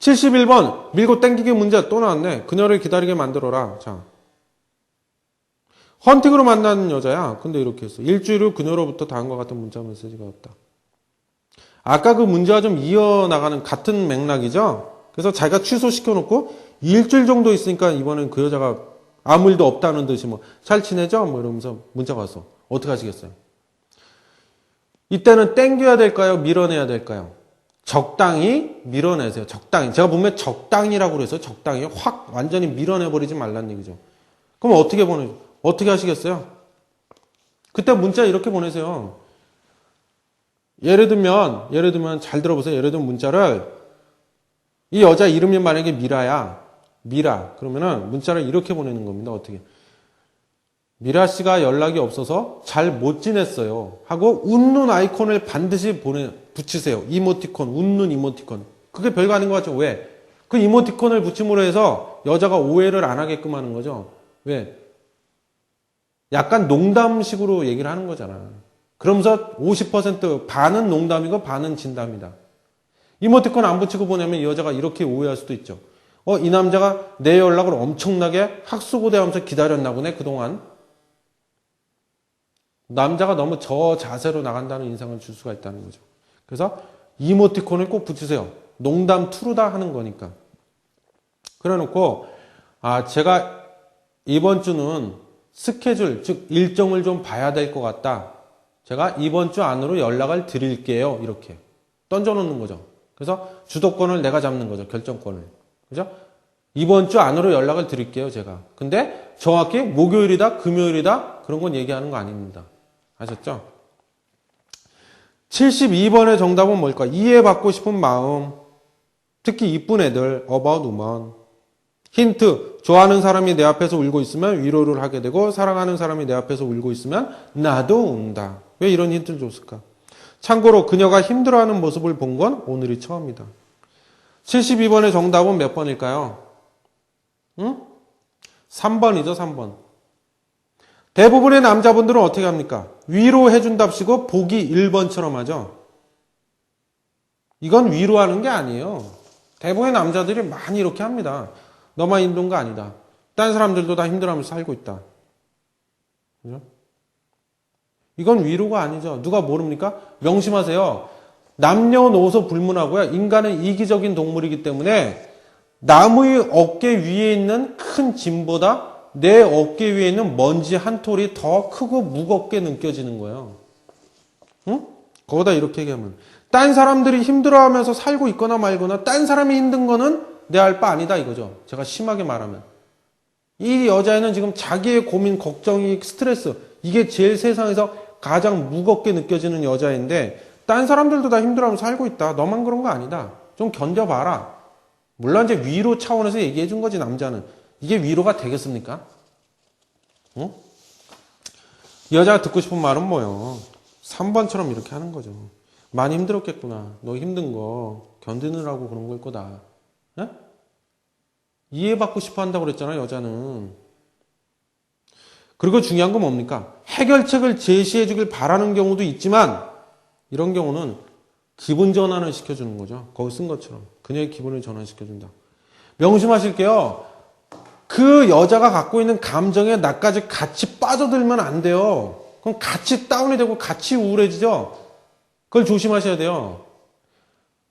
71번 밀고 땡기기 문제 또 나왔네. 그녀를 기다리게 만들어라. 자, 헌팅으로 만나는 여자야. 근데 이렇게 했어. 일주일 후 그녀로부터 다음과 같은 문자 메시지가 왔다. 아까 그 문제와 좀 이어나가는 같은 맥락이죠. 그래서 자기가 취소시켜놓고 일주일 정도 있으니까 이번엔 그 여자가 아무 일도 없다는 듯이 뭐 잘 지내죠? 뭐 이러면서 문자가 왔어. 어떻게 하시겠어요? 이때는 땡겨야 될까요? 밀어내야 될까요? 적당히 밀어내세요. 적당히. 제가 분명히 적당히라고 그래서 적당히 확 완전히 밀어내버리지 말란 얘기죠. 그럼 어떻게 하시겠어요? 그때 문자 이렇게 보내세요. 예를 들면 잘 들어보세요. 예를 들면 문자를 이 여자 이름이 만약에 미라야. 미라. 그러면은 문자를 이렇게 보내는 겁니다. 어떻게? 미라 씨가 연락이 없어서 잘 못 지냈어요. 하고 웃는 아이콘을 반드시 붙이세요. 이모티콘, 웃는 이모티콘. 그게 별거 아닌 것 같죠? 왜? 그 이모티콘을 붙임으로 해서 여자가 오해를 안 하게끔 하는 거죠. 왜? 약간 농담식으로 얘기를 하는 거잖아. 그러면서 50% 반은 농담이고 반은 진담이다. 이모티콘 안 붙이고 보내면 이 여자가 이렇게 오해할 수도 있죠. 이 남자가 내 연락을 엄청나게 학수고대하면서 기다렸나 보네, 그동안. 남자가 너무 저 자세로 나간다는 인상을 줄 수가 있다는 거죠. 그래서 이모티콘을 꼭 붙이세요. 농담 투루다 하는 거니까. 그래 놓고, 제가 이번 주는 스케줄, 즉 일정을 좀 봐야 될 것 같다. 제가 이번 주 안으로 연락을 드릴게요. 이렇게 던져놓는 거죠. 그래서 주도권을 내가 잡는 거죠. 결정권을. 그죠? 이번 주 안으로 연락을 드릴게요. 제가. 근데 정확히 목요일이다, 금요일이다 그런 건 얘기하는 거 아닙니다. 아셨죠? 72번의 정답은 뭘까? 이해받고 싶은 마음. 특히 이쁜 애들. about woman. 힌트. 좋아하는 사람이 내 앞에서 울고 있으면 위로를 하게 되고 사랑하는 사람이 내 앞에서 울고 있으면 나도 운다. 왜 이런 힌트를 줬을까? 참고로 그녀가 힘들어하는 모습을 본 건 오늘이 처음이다. 72번의 정답은 몇 번일까요? 3번이죠. 3번. 대부분의 남자분들은 어떻게 합니까? 위로해준답시고 보기 1번처럼 하죠. 이건 위로하는 게 아니에요. 대부분의 남자들이 많이 이렇게 합니다. 너만 힘든 거 아니다. 딴 사람들도 다 힘들어하면서 살고 있다. 그죠? 이건 위로가 아니죠. 누가 모릅니까? 명심하세요. 남녀노소 불문하고요. 인간은 이기적인 동물이기 때문에 남의 어깨 위에 있는 큰 짐보다 내 어깨 위에 있는 먼지 한 톨이 더 크고 무겁게 느껴지는 거예요. 응? 거기다 이렇게 얘기하면 딴 사람들이 힘들어하면서 살고 있거나 말거나 딴 사람이 힘든 거는 내 알 바 아니다 이거죠. 제가 심하게 말하면. 이 여자애는 지금 자기의 고민, 걱정이, 스트레스 이게 제일 세상에서 가장 무겁게 느껴지는 여자인데 딴 사람들도 다 힘들어하면서 살고 있다. 너만 그런 거 아니다. 좀 견뎌봐라. 물론 이제 위로 차원에서 얘기해 준 거지 남자는. 이게 위로가 되겠습니까? 응? 이 여자가 듣고 싶은 말은 뭐예요? 3번처럼 이렇게 하는 거죠. 많이 힘들었겠구나. 너 힘든 거 견디느라고 그런 걸 거다. 네? 이해받고 싶어 한다고 그랬잖아요, 여자는. 그리고 중요한 건 뭡니까? 해결책을 제시해 주길 바라는 경우도 있지만 이런 경우는 기분 전환을 시켜주는 거죠. 거기 쓴 것처럼. 그녀의 기분을 전환시켜준다. 명심하실게요. 그 여자가 갖고 있는 감정에 나까지 같이 빠져들면 안 돼요. 그럼 같이 다운이 되고 같이 우울해지죠. 그걸 조심하셔야 돼요.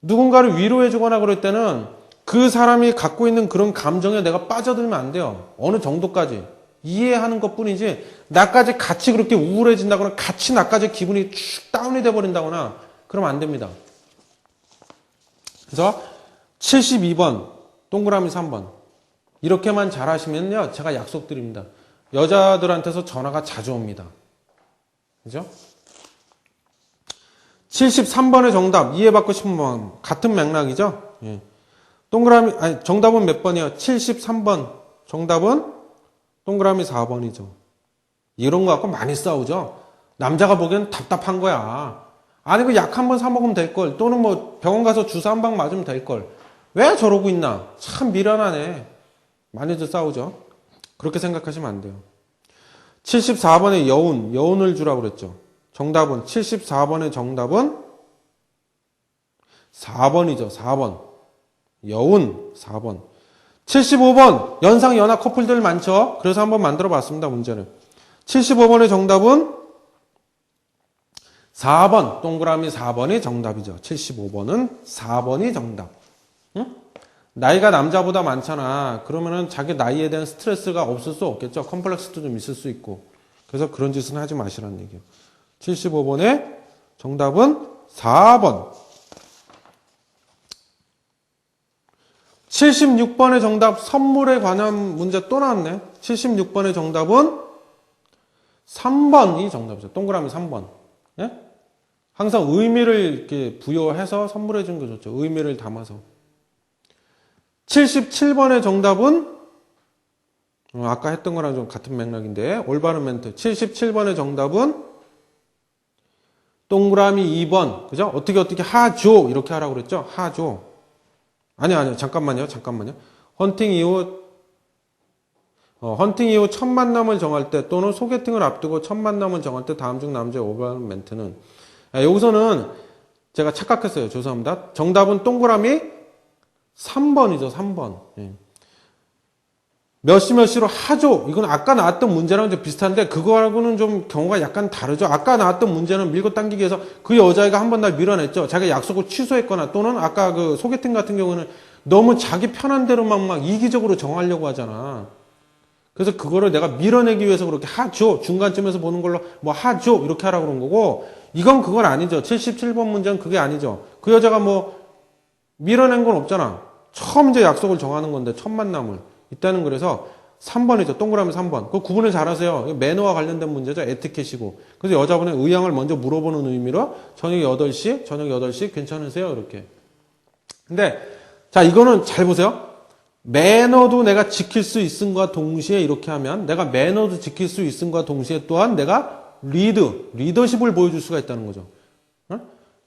누군가를 위로해 주거나 그럴 때는 그 사람이 갖고 있는 그런 감정에 내가 빠져들면 안 돼요. 어느 정도까지. 이해하는 것 뿐이지 나까지 같이 그렇게 우울해진다거나 같이 나까지 기분이 쭉 다운이 돼버린다거나 그러면 안 됩니다. 그래서 72번 동그라미 3번 이렇게만 잘하시면요 제가 약속드립니다. 여자들한테서 전화가 자주 옵니다. 그죠? 73번의 정답 이해받고 싶은 마음 같은 맥락이죠. 예. 정답은 몇 번이에요? 73번 정답은 동그라미 4번이죠. 이런 거 갖고 많이 싸우죠. 남자가 보기엔 답답한 거야. 아니 그 약 한 번 사 먹으면 될 걸. 또는 뭐 병원 가서 주사 한 방 맞으면 될 걸. 왜 저러고 있나? 참 미련하네. 많이들 싸우죠. 그렇게 생각하시면 안 돼요. 74번의 여운을 주라고 그랬죠. 정답은 74번의 정답은 4번이죠. 4번. 여운 4번. 75번 연상 연하 커플들 많죠. 그래서 한번 만들어 봤습니다. 문제는 75번의 정답은 4번 동그라미 4번이 정답이죠. 75번은 4번이 정답. 응? 나이가 남자보다 많잖아. 그러면은 자기 나이에 대한 스트레스가 없을 수 없겠죠. 컴플렉스도 좀 있을 수 있고. 그래서 그런 짓은 하지 마시라는 얘기예요. 75번의 정답은 4번. 76번의 정답 선물에 관한 문제 또 나왔네. 76번의 정답은 3번이 정답이죠. 동그라미 3번. 예? 항상 의미를 이렇게 부여해서 선물해 준 게 좋죠. 의미를 담아서. 77번의 정답은 아까 했던 거랑 좀 같은 맥락인데 올바른 멘트. 77번의 정답은 동그라미 2번. 그죠? 어떻게 하죠. 이렇게 하라고 그랬죠? 하죠. 아니요. 잠깐만요. 헌팅 이후 첫 만남을 정할 때 또는 소개팅을 앞두고 첫 만남을 정할 때 다음 중 남자의 올바른 멘트는 여기서는 제가 착각했어요. 죄송합니다. 정답은 동그라미 3번이죠. 3번. 예. 몇 시 몇 시로 하죠. 이건 아까 나왔던 문제랑 좀 비슷한데 그거하고는 좀 경우가 약간 다르죠. 아까 나왔던 문제는 밀고 당기기 위해서 그 여자애가 한 번 날 밀어냈죠. 자기가 약속을 취소했거나 또는 아까 그 소개팅 같은 경우는 너무 자기 편한 대로만 막 이기적으로 정하려고 하잖아. 그래서 그거를 내가 밀어내기 위해서 그렇게 하죠. 중간쯤에서 보는 걸로 뭐 하죠. 이렇게 하라고 그런 거고 이건 그건 아니죠. 77번 문제는 그게 아니죠. 그 여자가 뭐 밀어낸 건 없잖아. 처음 이제 약속을 정하는 건데 첫 만남을. 이때는 그래서 3번이죠. 동그라미 3번. 그 구분을 잘하세요. 매너와 관련된 문제죠. 에티켓이고. 그래서 여자분의 의향을 먼저 물어보는 의미로 저녁 8시 괜찮으세요? 이렇게. 근데 자 이거는 잘 보세요. 매너도 내가 지킬 수 있음과 동시에 이렇게 하면 내가 매너도 지킬 수 있음과 동시에 또한 내가 리더십을 보여줄 수가 있다는 거죠.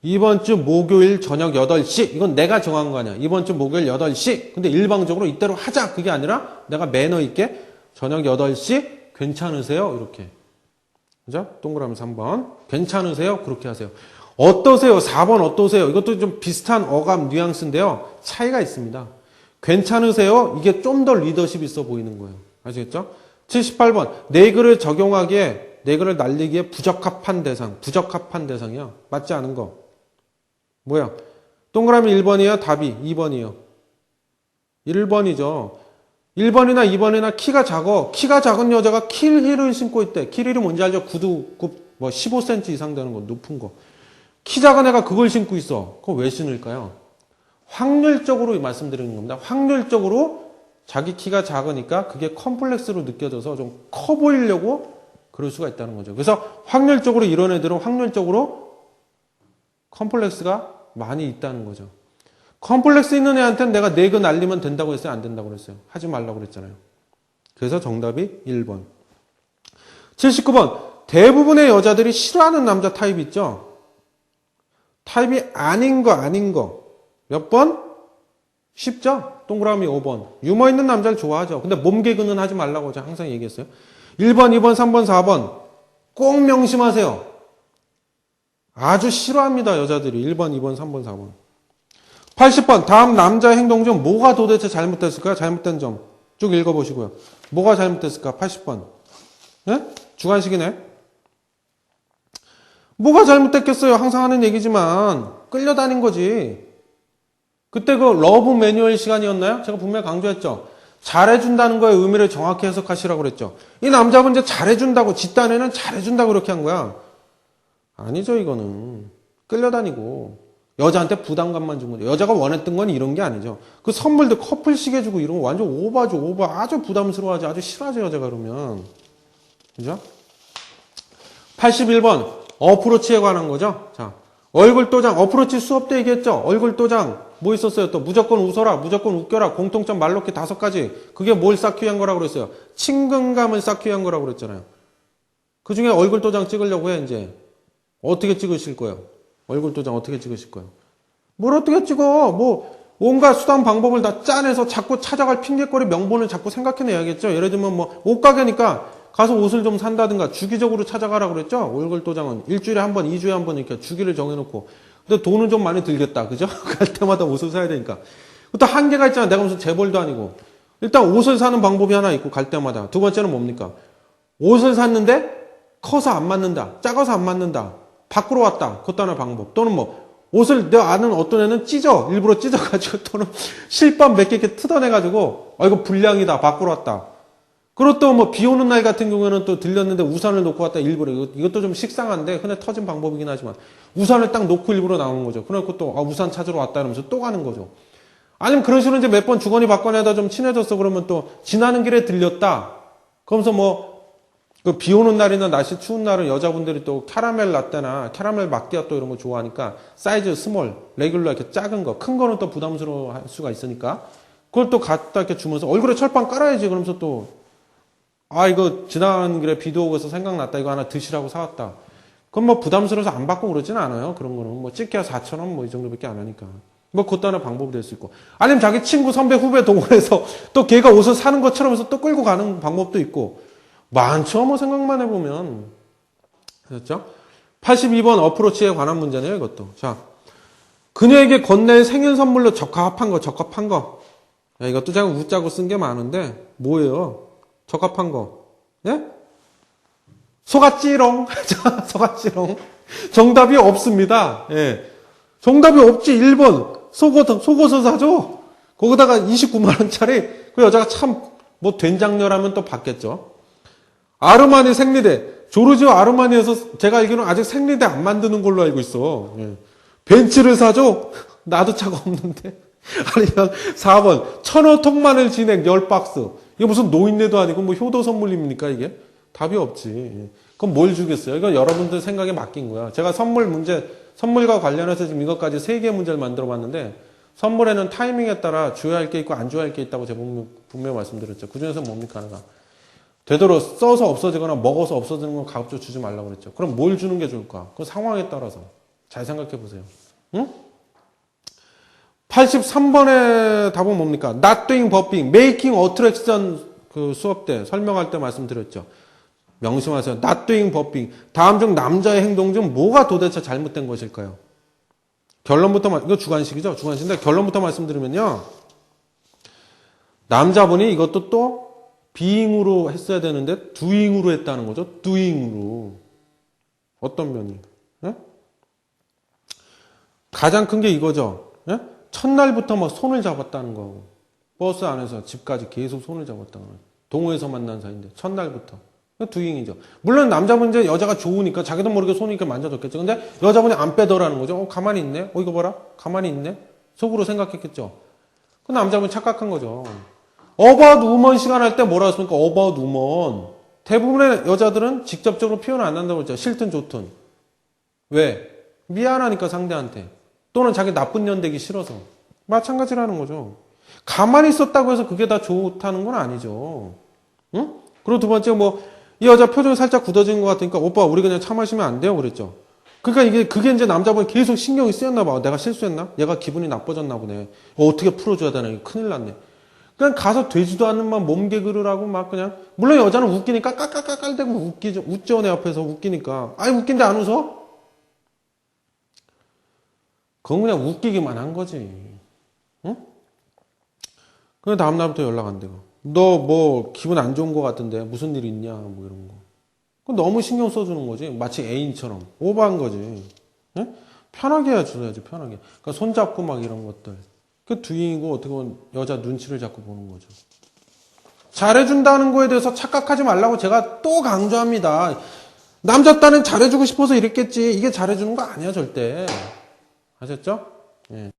이번 주 목요일 저녁 8시. 이건 내가 정한 거 아니야. 이번 주 목요일 8시. 근데 일방적으로 이대로 하자. 그게 아니라 내가 매너 있게 저녁 8시 괜찮으세요? 이렇게. 그죠? 동그라미 3번. 괜찮으세요? 그렇게 하세요. 어떠세요? 4번 어떠세요? 이것도 좀 비슷한 어감 뉘앙스인데요. 차이가 있습니다. 괜찮으세요? 이게 좀 더 리더십 있어 보이는 거예요. 아시겠죠? 78번. 내 글을 적용하기에, 내 글을 날리기에 부적합한 대상이야. 맞지 않은 거. 뭐야? 동그라미 1번이에요? 답이 2번이에요. 1번이죠. 1번이나 2번이나 키가 작은 여자가 킬힐을 신고 있대. 킬힐이 뭔지 알죠? 구두굽 뭐 15cm 이상 되는 거, 높은 거. 키 작은 애가 그걸 신고 있어. 그거 왜 신을까요? 확률적으로 말씀드리는 겁니다. 확률적으로 자기 키가 작으니까 그게 컴플렉스로 느껴져서 좀 커 보이려고 그럴 수가 있다는 거죠. 그래서 확률적으로 이런 애들은 확률적으로 컴플렉스가 많이 있다는 거죠. 컴플렉스 있는 애한테는 내가 네그 날리면 된다고 했어요? 안 된다고 그랬어요? 하지 말라고 그랬잖아요. 그래서 정답이 1번. 79번. 대부분의 여자들이 싫어하는 남자 타입 있죠? 타입이 아닌 거. 몇 번? 쉽죠? 동그라미 5번. 유머 있는 남자를 좋아하죠. 근데 몸 개그는 하지 말라고 제가 항상 얘기했어요. 1번, 2번, 3번, 4번. 꼭 명심하세요. 아주 싫어합니다, 여자들이. 1번, 2번, 3번, 4번. 80번. 다음 남자의 행동 중 뭐가 도대체 잘못됐을까요? 잘못된 점. 쭉 읽어보시고요. 뭐가 잘못됐을까? 80번. 네? 주관식이네. 뭐가 잘못됐겠어요? 항상 하는 얘기지만 끌려다닌 거지. 그때 그 러브 매뉴얼 시간이었나요? 제가 분명히 강조했죠. 잘해준다는 거의 의미를 정확히 해석하시라고 그랬죠. 이 남자분 이제 잘해준다고, 지 딴에는 잘해준다고 그렇게 한 거야. 아니죠, 이거는. 끌려다니고. 여자한테 부담감만 준 거죠. 여자가 원했던 건 이런 게 아니죠. 그 선물도 커플식 해주고 이런 거 완전 오바죠, 오바. 아주 부담스러워하지, 아주 싫어하죠, 여자가 그러면. 그죠? 81번. 어프로치에 관한 거죠. 자, 얼굴 도장. 어프로치 수업 때 얘기했죠. 얼굴 도장. 뭐 있었어요? 또 무조건 웃어라, 무조건 웃겨라, 공통점 말놓기 5가지. 그게 뭘 쌓기 위한 거라고 그랬어요? 친근감을 쌓기 위한 거라고 그랬잖아요. 그 중에 얼굴 도장 찍으려고 해, 이제. 어떻게 찍으실 거예요? 얼굴 도장 어떻게 찍으실 거예요? 뭘 어떻게 찍어? 뭐 온갖 수단 방법을 다 짜내서 자꾸 찾아갈 핑계거리 명분을 자꾸 생각해내야겠죠. 예를 들면 뭐 옷가게니까 가서 옷을 좀 산다든가 주기적으로 찾아가라고 그랬죠. 얼굴 도장은 일주일에 한 번, 2주에 한 번 이렇게 주기를 정해놓고. 근데 돈은 좀 많이 들겠다, 그죠? 갈 때마다 옷을 사야 되니까. 또 한계가 있잖아. 내가 무슨 재벌도 아니고. 일단 옷을 사는 방법이 하나 있고, 갈 때마다. 두 번째는 뭡니까? 옷을 샀는데 커서 안 맞는다. 작아서 안 맞는다. 밖으로 왔다. 그것도 하나 방법. 또는 뭐 옷을 내가 아는 어떤 애는 찢어. 일부러 찢어가지고 또는 실밥 몇 개 이렇게 뜯어내가지고 이거 불량이다. 밖으로 왔다. 그리고 또 뭐 비 오는 날 같은 경우에는 또 들렸는데 우산을 놓고 왔다. 일부러. 이것도 좀 식상한데 흔해 터진 방법이긴 하지만 우산을 딱 놓고 일부러 나오는 거죠. 그래갖고 또 우산 찾으러 왔다 이러면서 또 가는 거죠. 아니면 그런 식으로 이제 몇 번 주거니 받거니 하다 좀 친해졌어. 그러면 또 지나는 길에 들렸다. 그러면서 뭐 그 비 오는 날이나 날씨 추운 날은 여자분들이 또 캐러멜 라떼나 캐러멜 마끼아또 이런 거 좋아하니까 사이즈 스몰, 레귤러 이렇게 작은 거, 큰 거는 또 부담스러워 할 수가 있으니까 그걸 또 갖다 이렇게 주면서 얼굴에 철판 깔아야지. 그러면서 또 이거 지나가는 길에 비도 오고 해서 생각났다. 이거 하나 드시라고 사왔다. 그건 뭐 부담스러워서 안 받고 그러진 않아요. 그런 거는 뭐 찍기야 4,000원 뭐 이 정도밖에 안 하니까. 뭐 그것도 하나 방법이 될 수 있고. 아니면 자기 친구, 선배, 후배 동원해서 또 걔가 옷을 사는 것처럼 해서 또 끌고 가는 방법도 있고. 많죠. 뭐 생각만 해보면. 그렇죠? 82번 어프로치에 관한 문제네요. 이것도. 자, 그녀에게 건넬 생일 선물로 적합한 거. 야, 이것도 제가 웃자고 쓴 게 많은데 뭐예요? 적합한 거. 예? 속았지롱. 속았지롱. 정답이 없습니다. 예. 정답이 없지. 1번. 속옷을 사줘. 거기다가 29만원짜리. 그 여자가 참, 뭐, 된장녀라면 또 받겠죠. 아르마니 생리대. 조르지오 아르마니에서 제가 알기로는 아직 생리대 안 만드는 걸로 알고 있어. 예. 벤츠를 사줘? 나도 차가 없는데. 아니면 4번. 1,000호 통마늘 진액 10박스. 이게 무슨 노인네도 아니고 뭐 효도 선물입니까 이게? 답이 없지. 예. 그럼 뭘 주겠어요? 이건 여러분들 생각에 맡긴 거야. 제가 선물과 관련해서 지금 이것까지 3개의 문제를 만들어 봤는데 선물에는 타이밍에 따라 줘야 할 게 있고 안 줘야 할 게 있다고 제가 분명히 말씀드렸죠. 그중에서 뭡니까 하나가? 되도록 써서 없어지거나 먹어서 없어지는 건 가급적 주지 말라고 그랬죠. 그럼 뭘 주는 게 좋을까? 그 상황에 따라서. 잘 생각해 보세요. 응? 83번의 답은 뭡니까? Not doing burping, making attraction 그 수업 때 설명할 때 말씀드렸죠. 명심하세요. Not doing burping. 다음 중 남자의 행동 중 뭐가 도대체 잘못된 것일까요? 결론부터 이거 주관식이죠. 주관식인데 결론부터 말씀드리면요. 남자분이 이것도 또 being으로 했어야 되는데 doing으로 했다는 거죠. doing으로. 어떤 면이? 예? 가장 큰 게 이거죠. 예? 첫날부터 막 손을 잡았다는 거고 버스 안에서 집까지 계속 손을 잡았다는 거예요. 동호회에서 만난 사이인데 첫날부터. doing이죠. 물론 남자분 이제 여자가 좋으니까 자기도 모르게 손이 이렇게 만져줬겠죠. 근데 여자분이 안 빼더라는 거죠. 가만히 있네. 이거 봐라. 가만히 있네. 속으로 생각했겠죠. 그 남자분 착각한 거죠. about woman 시간 할 때 뭐라 했습니까? about woman. 대부분의 여자들은 직접적으로 표현 안 한다고 했죠. 싫든 좋든. 왜? 미안하니까 상대한테. 또는 자기 나쁜 년 되기 싫어서. 마찬가지라는 거죠. 가만히 있었다고 해서 그게 다 좋다는 건 아니죠. 응? 그리고 두 번째 이 여자 표정이 살짝 굳어진 것 같으니까 오빠 우리 그냥 차 마시면 안 돼요? 그랬죠. 그러니까 그게 이제 남자분이 계속 신경이 쓰였나 봐. 내가 실수했나? 얘가 기분이 나빠졌나 보네. 어떻게 풀어줘야 되나? 큰일 났네. 그냥 가서 되지도 않는 막 몸개그를 하고 막 그냥 물론 여자는 웃기니까 깔깔깔깔대고 웃죠. 내 앞에서 웃기니까. 아이 웃긴데 안 웃어? 그건 그냥 웃기기만 한 거지. 응? 그래 다음날부터 연락 안 되고. 너 뭐 기분 안 좋은 거 같은데 무슨 일 있냐 뭐 이런 거. 그건 너무 신경 써주는 거지. 마치 애인처럼 오버한 거지. 응? 편하게 해줘야지 편하게. 그러니까 손잡고 막 이런 것들. 그 두잉이고 어떻게 보면 여자 눈치를 자꾸 보는 거죠. 잘해준다는 거에 대해서 착각하지 말라고 제가 또 강조합니다. 남자 딴은 잘해주고 싶어서 이랬겠지. 이게 잘해주는 거 아니야 절대. 아셨죠? 예.